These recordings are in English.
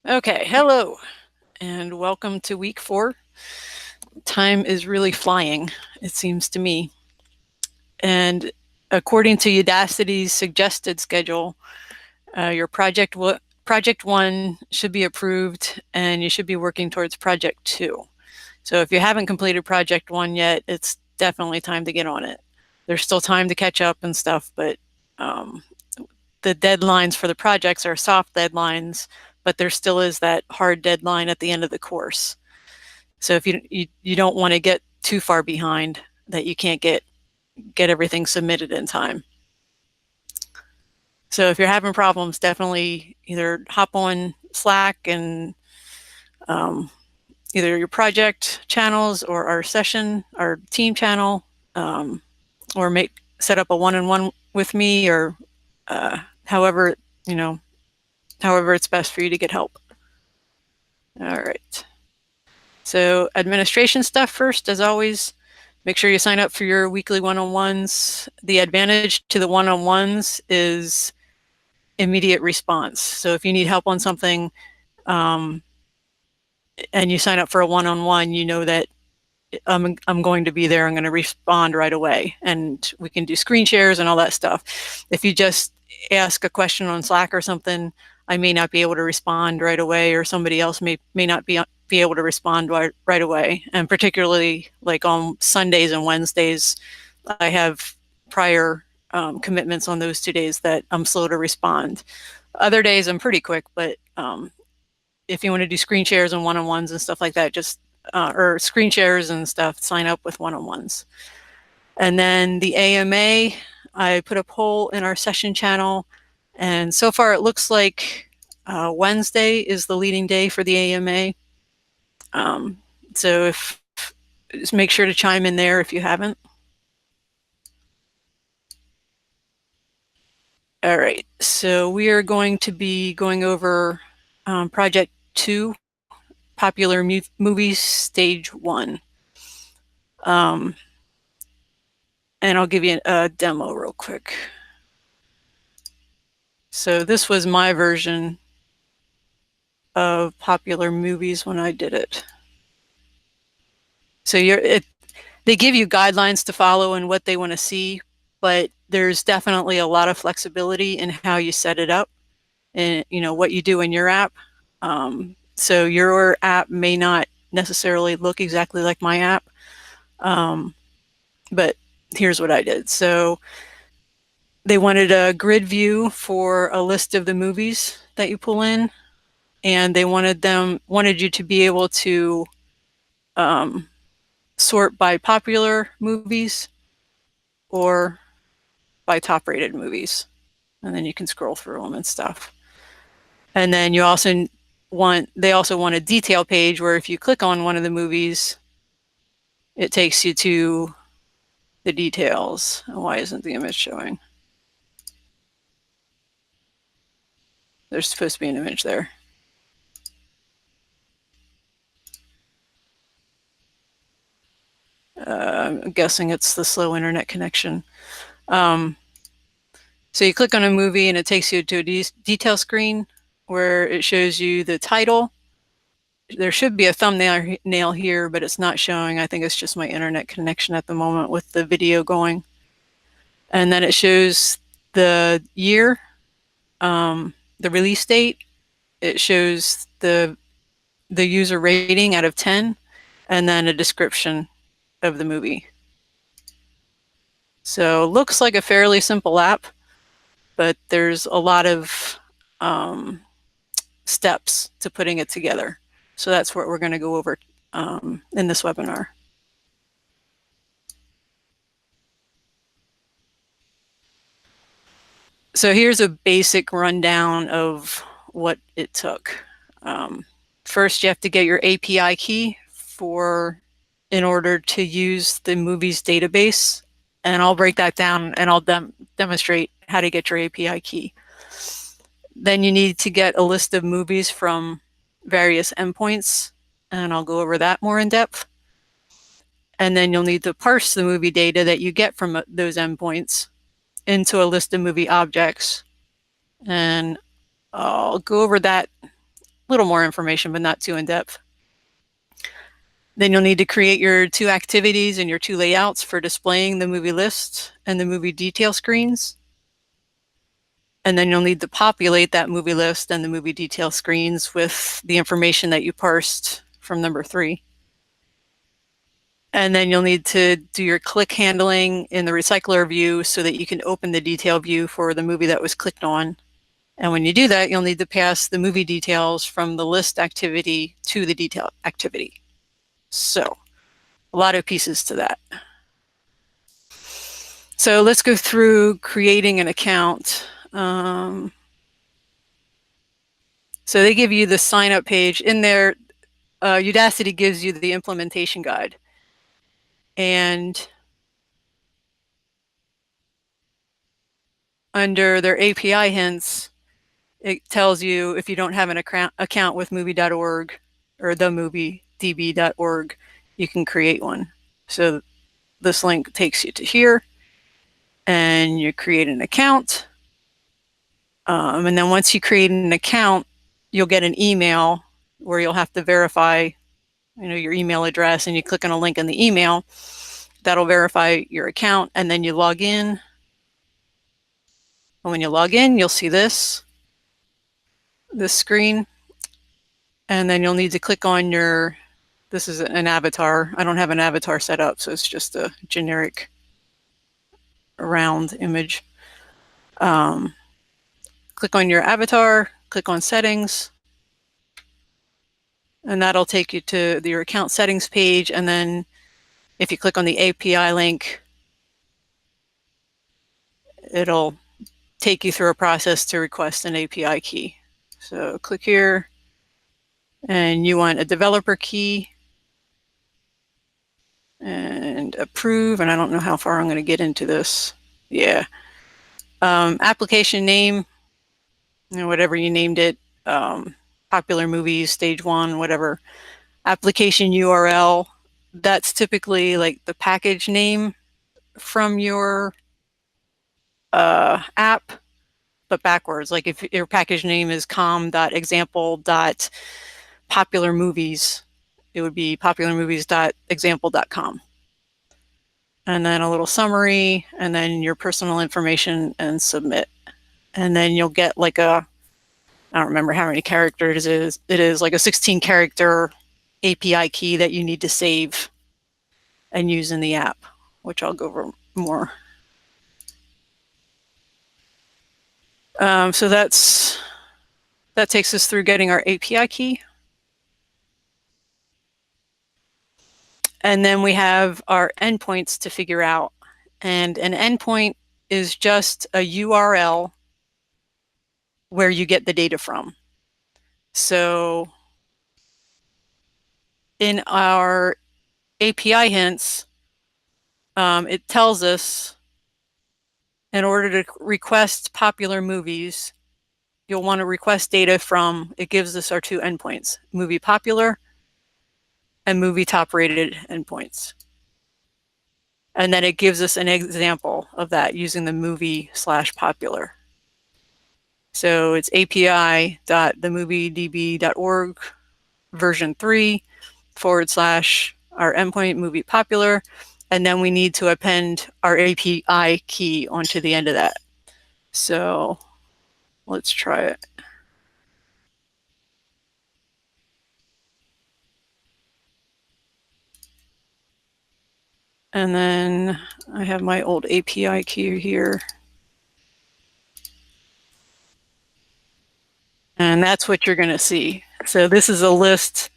Okay, hello, and welcome to week 4. Time is really flying, it seems to me. And according to Udacity's suggested schedule, your project 1 should be approved, and you should be working towards project 2. So if you haven't completed project 1 yet, it's definitely time to get on it. There's still time to catch up and stuff, but um, the deadlines for the projects are soft deadlines, but there still is that hard deadline at the end of the course. So if you don't want to get too far behind that you can't get everything submitted in time. So if you're having problems, definitely either hop on Slack and either your project channels or our session, our team channel, or set up a one-on-one with me, or however it's best for you to get help. All right. So administration stuff first, as always. Make sure you sign up for your weekly one-on-ones. The advantage to the one-on-ones is immediate response. So if you need help on something and you sign up for a one-on-one, you know that I'm going to be there. I'm going to respond right away. And we can do screen shares and all that stuff. If you just ask a question on Slack or something, I may not be able to respond right away, or somebody else may not be able to respond right away. And particularly like on Sundays and Wednesdays, I have prior commitments on those 2 days that I'm slow to respond. Other days I'm pretty quick, but if you want to do screen shares and one-on-ones and stuff like that, just or screen shares and stuff, sign up with one-on-ones. And then the AMA, I put a poll in our session channel, and so far it looks like Wednesday is the leading day for the AMA. So just make sure to chime in there if you haven't. All right, so we are going to be going over project 2, popular movies, stage 1. And I'll give you a demo real quick. So this was my version of popular movies when I did it. So they give you guidelines to follow and what they want to see, but there's definitely a lot of flexibility in how you set it up and what you do in your app. So your app may not necessarily look exactly like my app, but here's what I did. So they wanted a grid view for a list of the movies that you pull in, and they wanted you to be able to sort by popular movies or by top rated movies, and then you can scroll through them and stuff. And then they also want a detail page where if you click on one of the movies, it takes you to the details. Why isn't the image showing? There's supposed to be an image there. I'm guessing it's the slow internet connection. So you click on a movie and it takes you to a detail screen where it shows you the title. There should be a thumbnail here, but it's not showing. I think it's just my internet connection at the moment with the video going. And then it shows the year, the release date. It shows the user rating out of 10, and then a description of the movie. So looks like a fairly simple app, but there's a lot of steps to putting it together. So that's what we're going to go over in this webinar. So here's a basic rundown of what it took. First, you have to get your API key in order to use the movies database. And I'll break that down and I'll demonstrate how to get your API key. Then you need to get a list of movies from various endpoints, and I'll go over that more in depth. And then you'll need to parse the movie data that you get from those endpoints into a list of movie objects. And I'll go over that little more information, but not too in depth. Then you'll need to create your 2 activities and your 2 layouts for displaying the movie list and the movie detail screens. And then you'll need to populate that movie list and the movie detail screens with the information that you parsed from number 3. And then you'll need to do your click handling in the recycler view so that you can open the detail view for the movie that was clicked on. And when you do that, you'll need to pass the movie details from the list activity to the detail activity. So a lot of pieces to that. So let's go through creating an account. So they give you the sign up page in there. Udacity gives you the implementation guide. And under their API hints, it tells you if you don't have an account with movie.org or themoviedb.org, you can create one. So this link takes you to here and you create an account. And then once you create an account, you'll get an email where you'll have to verify, your email address, and you click on a link in the email. That'll verify your account, and then you log in. And when you log in, you'll see this screen, and then you'll need to click on this is an avatar. I don't have an avatar set up, so it's just a generic round image. Click on your avatar, click on settings, and that'll take you to your account settings page. And then if you click on the API link, it'll take you through a process to request an API key. So click here, and you want a developer key, and approve. And I don't know how far I'm going to get into this. Yeah. Application name, whatever you named it, popular movies, stage 1, whatever. Application URL, that's typically like the package name from your app, but backwards. Like if your package name is com.example.popularmovies, it would be popularmovies.example.com. And then a little summary, and then your personal information, and submit. And then you'll get like I don't remember how many characters it is like a 16-character API key that you need to save and use in the app, which I'll go over more. So that takes us through getting our API key. And then we have our endpoints to figure out. And an endpoint is just a URL where you get the data from. So in our API hints, it tells us in order to request popular movies, you'll want to request data from, it gives us our 2 endpoints, movie popular and movie top rated endpoints. And then it gives us an example of that using the movie/popular. So it's api.themoviedb.org version 3 / our endpoint movie popular. And then we need to append our API key onto the end of that. So let's try it. And then I have my old API key here. And that's what you're going to see. So this is a list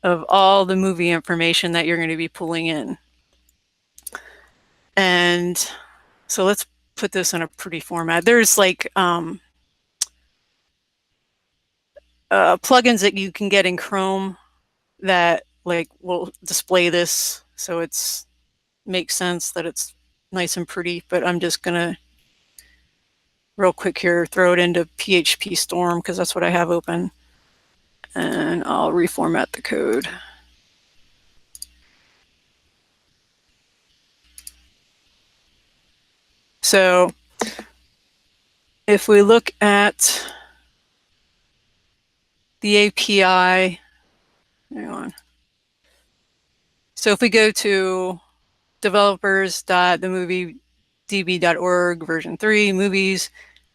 of all the movie information that you're going to be pulling in. And so let's put this in a pretty format. There's like plugins that you can get in Chrome that like will display this, so it's makes sense that it's nice and pretty. But I'm just gonna real quick here throw it into PHP Storm because that's what I have open, and I'll reformat the code. So if we look at the API, hang on. So if we go to developers.themoviedb.org version 3 movies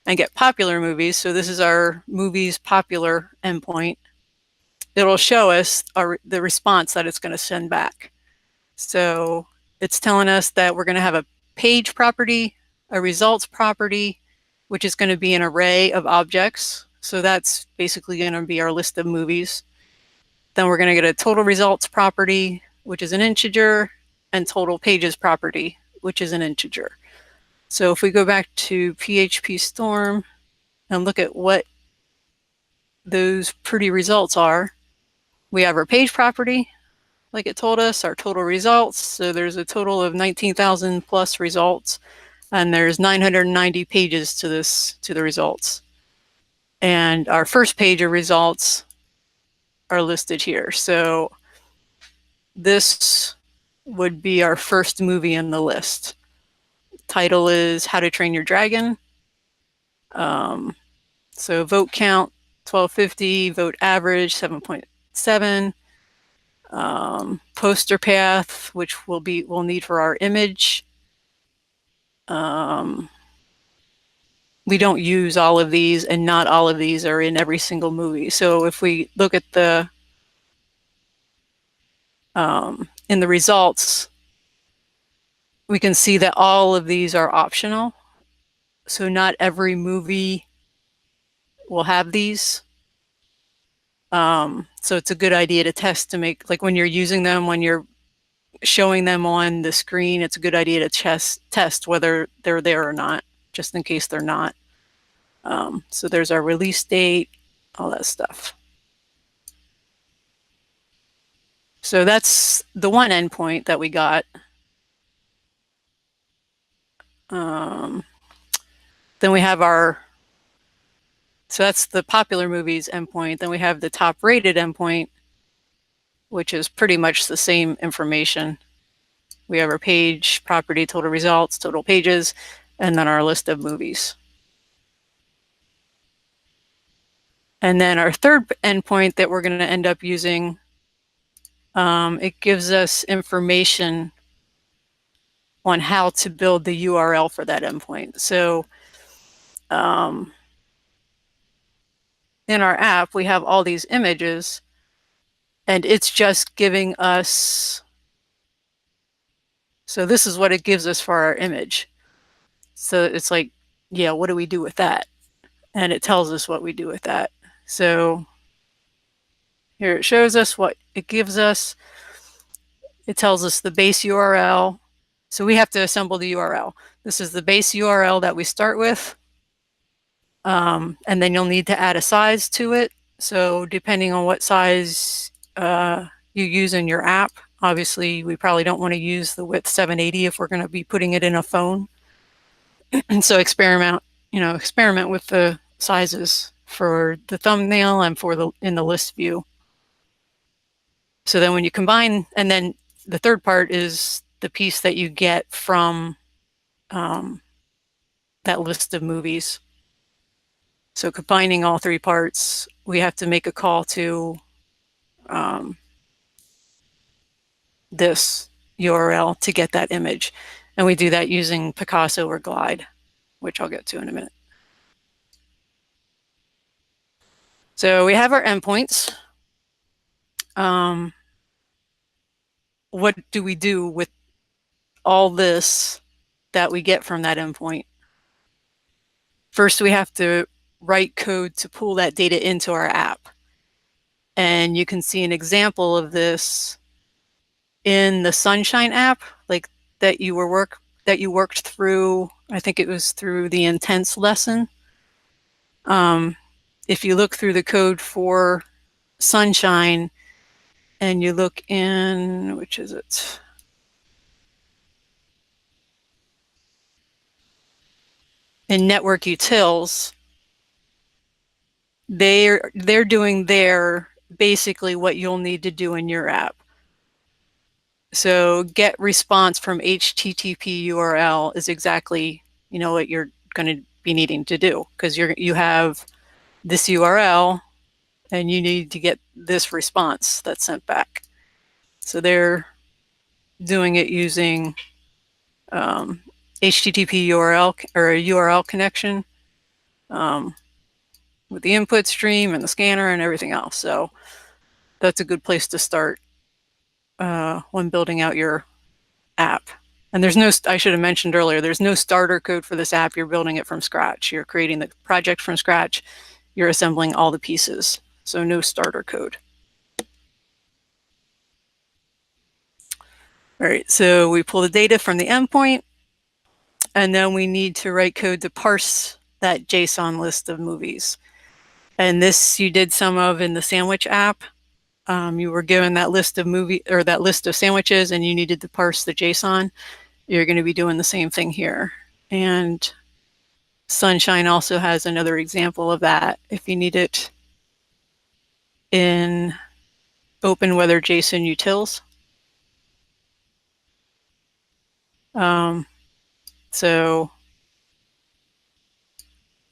and get popular movies, so this is our movies popular endpoint, it'll show us the response that it's going to send back. So it's telling us that we're going to have a page property, a results property, which is going to be an array of objects. So that's basically going to be our list of movies. Then we're going to get a total results property, which is an integer, and total pages property, which is an integer. So if we go back to PHP Storm and look at what those pretty results are, we have our page property, like it told us, our total results. So there's a total of 19,000 plus results, and there's 990 pages to the results. And our first page of results are listed here. So this would be our first movie in the list. Title is How to Train Your Dragon. So vote count 1250, vote average 7.7. Poster path, which we'll need for our image. We don't use all of these, and not all of these are in every single movie. So if we look at the in the results, we can see that all of these are optional. So not every movie will have these. So it's a good idea to test to make, like when you're using them, when you're showing them on the screen, it's a good idea to test whether they're there or not, just in case they're not. So there's our release date, all that stuff. So that's the one endpoint that we got. Then we have so that's the popular movies endpoint. Then we have the top rated endpoint, which is pretty much the same information. We have our page, property, total results, total pages, and then our list of movies. And then our third endpoint that we're going to end up using, it gives us information on how to build the URL for that endpoint. So in our app, we have all these images, and it's just giving us, so this is what it gives us for our image. So it's like, yeah, what do we do with that? And it tells us what we do with that. So here it shows us what it gives us. It tells us the base URL. So we have to assemble the URL. This is the base URL that we start with. And then you'll need to add a size to it. So depending on what size you use in your app, obviously we probably don't want to use the width 780 if we're going to be putting it in a phone. So experiment with the sizes for the thumbnail and for in the list view. So then when you combine, and then the third part is the piece that you get from that list of movies. So combining all three parts, we have to make a call to this URL to get that image. And we do that using Picasso or Glide, which I'll get to in a minute. So we have our endpoints. What do we do with all this that we get from that endpoint? First, we have to write code to pull that data into our app. And you can see an example of this in the Sunshine app, like that you worked through. I think it was through the Intense lesson. If you look through the code for Sunshine and you look in, which is it? In network utils, they're doing basically what you'll need to do in your app. So get response from HTTP URL is exactly what you're going to be needing to do, because you have this URL and you need to get this response that's sent back. So they're doing it using HTTP URL or a URL connection with the input stream and the scanner and everything else. So that's a good place to start when building out your app. And there's no, I should have mentioned earlier, there's no starter code for this app. You're building it from scratch. You're creating the project from scratch. You're assembling all the pieces. So no starter code. All right, so we pull the data from the endpoint, and then we need to write code to parse that JSON list of movies. And this you did some of in the sandwich app. You were given that list of that list of sandwiches, and you needed to parse the JSON. You're going to be doing the same thing here. And Sunshine also has another example of that if you need it in open weather JSON utils. So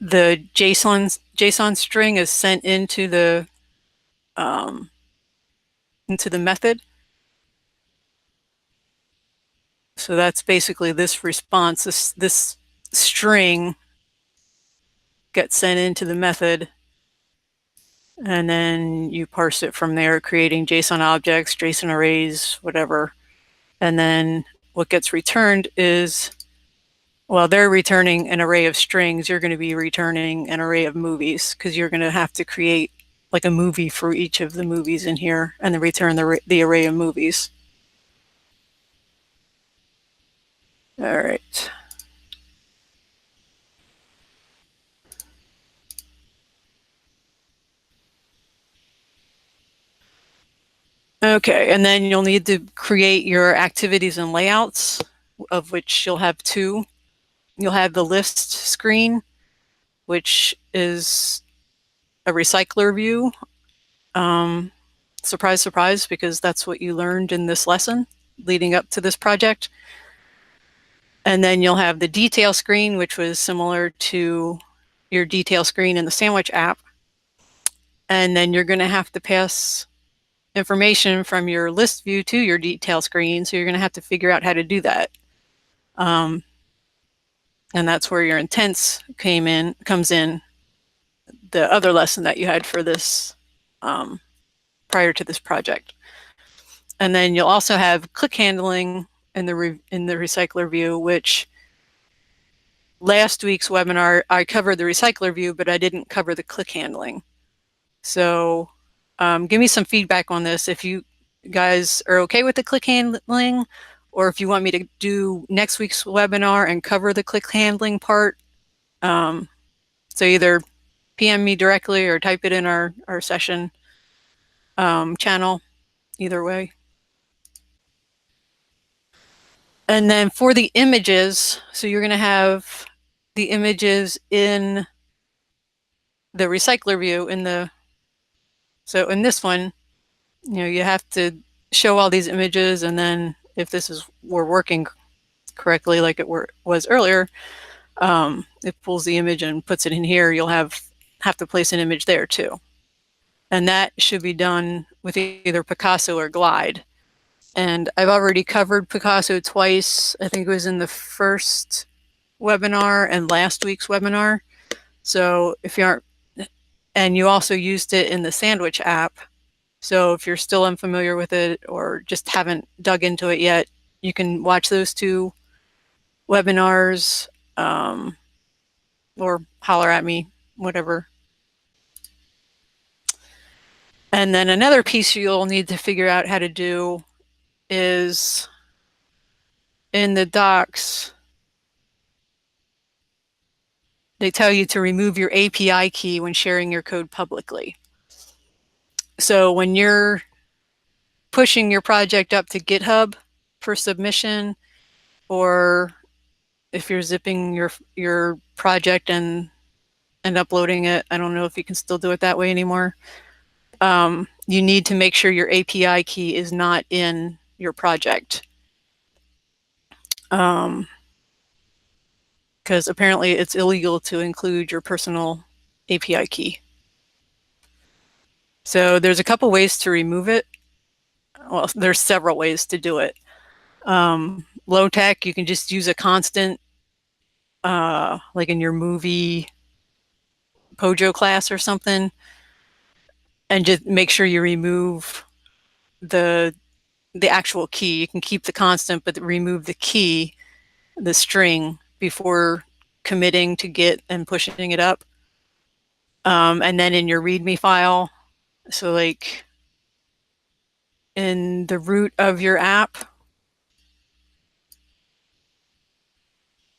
the JSON string is sent into the method. So that's basically this response. This string gets sent into the method, and then you parse it from there, creating JSON objects, JSON arrays, whatever. And then what gets returned is, well, they're returning an array of strings. You're going to be returning an array of movies because you're going to have to create like a movie for each of the movies in here and then return the array of movies. All right. Okay, and then you'll need to create your activities and layouts, of which you'll have two. You'll have the list screen, which is a recycler view. Surprise, surprise, because that's what you learned in this lesson leading up to this project. And then you'll have the detail screen, which was similar to your detail screen in the sandwich app. And then you're going to have to pass information from your list view to your detail screen. So you're going to have to figure out how to do that. And that's where your intents comes in, the other lesson that you had for this prior to this project. And then you'll also have click handling in the recycler view, which last week's webinar, I covered the recycler view, but I didn't cover the click handling. So give me some feedback on this if you guys are okay with the click handling, or if you want me to do next week's webinar and cover the click handling part. So either PM me directly or type it in our session channel, either way. And then for the images, so you're going to have the images in the recycler view so in this one, you have to show all these images, and then if we're working correctly like it was earlier, it pulls the image and puts it in here. You'll have to place an image there too. And that should be done with either Picasso or Glide. And I've already covered Picasso twice. I think it was in the first webinar and last week's webinar. So if you aren't, and you also used it in the sandwich app. So if you're still unfamiliar with it or just haven't dug into it yet, you can watch those two webinars or holler at me, whatever. And then another piece you'll need to figure out how to do is in the docs, they tell you to remove your API key when sharing your code publicly. So when you're pushing your project up to GitHub for submission, or if you're zipping your project and uploading it, I don't know if you can still do it that way anymore. You need to make sure your API key is not in your project. Because apparently it's illegal to include your personal API key. So there's a couple ways to remove it. Well, there's several ways to do it. Low tech, you can just use a constant, like in your movie Pojo class or something, and just make sure you remove the the actual key. You can keep the constant, but remove the key, the string, before committing to Git and pushing it up. And then in your README file, so like in the root of your app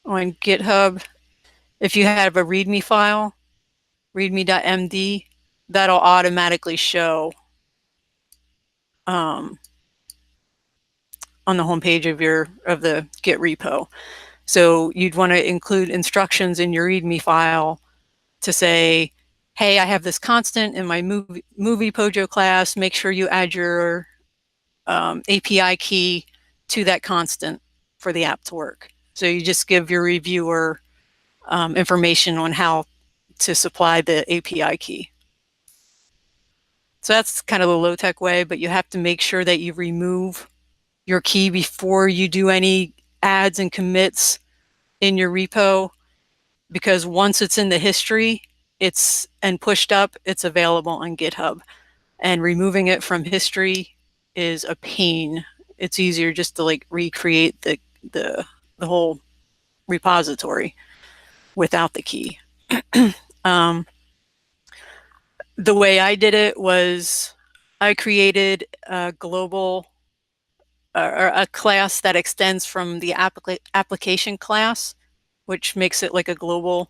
on GitHub, if you have a README file, readme.md, that'll automatically show on the homepage of the Git repo. So you'd want to include instructions in your README file to say, hey, I have this constant in my movie Pojo class. Make sure you add your API key to that constant for the app to work. So you just give your reviewer information on how to supply the API key. So that's kind of the low-tech way, but you have to make sure that you remove your key before you do any adds and commits in your repo, because once it's in the history, and pushed up, it's available on GitHub. And removing it from history is a pain. It's easier just to like recreate the whole repository without the key. The way I did it was I created a global or a class that extends from the application class, which makes it like a globally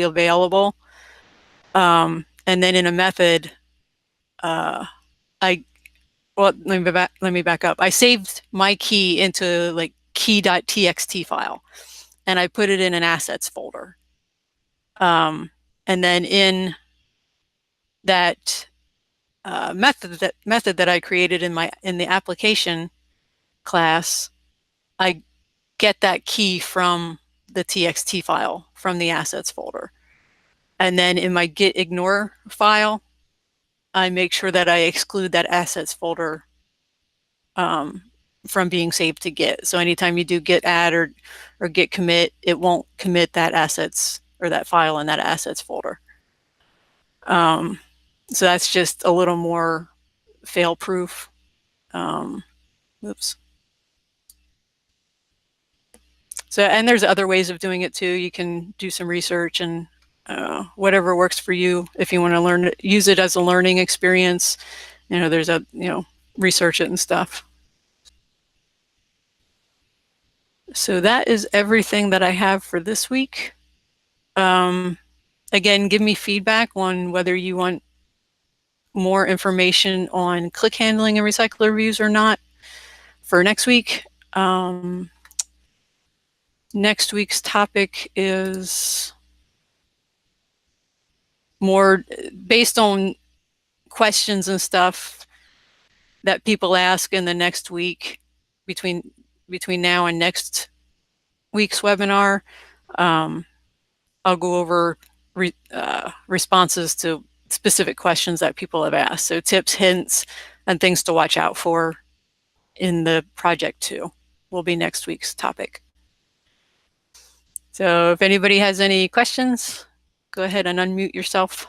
available. And then in a method, let me back up. I saved my key into like key.txt file, and I put it in an assets folder. And then in that method that I created in the application class, I get that key from the txt file from the assets folder. And then in my git ignore file, I make sure that I exclude that assets folder from being saved to Git. So anytime you do git add or git commit, it won't commit that assets or that file in that assets folder. So that's just a little more fail-proof. Oops. So, and there's other ways of doing it too. You can do some research and whatever works for you. If you want to use it as a learning experience, there's research it and stuff. So that is everything that I have for this week. Again, give me feedback on whether you want more information on click handling and recycler reviews or not for next week. Next week's topic is more based on questions and stuff that people ask in the next week between now and next week's webinar. I'll go over responses to specific questions that people have asked. So tips, hints, and things to watch out for in the project too will be next week's topic. So if anybody has any questions, go ahead and unmute yourself.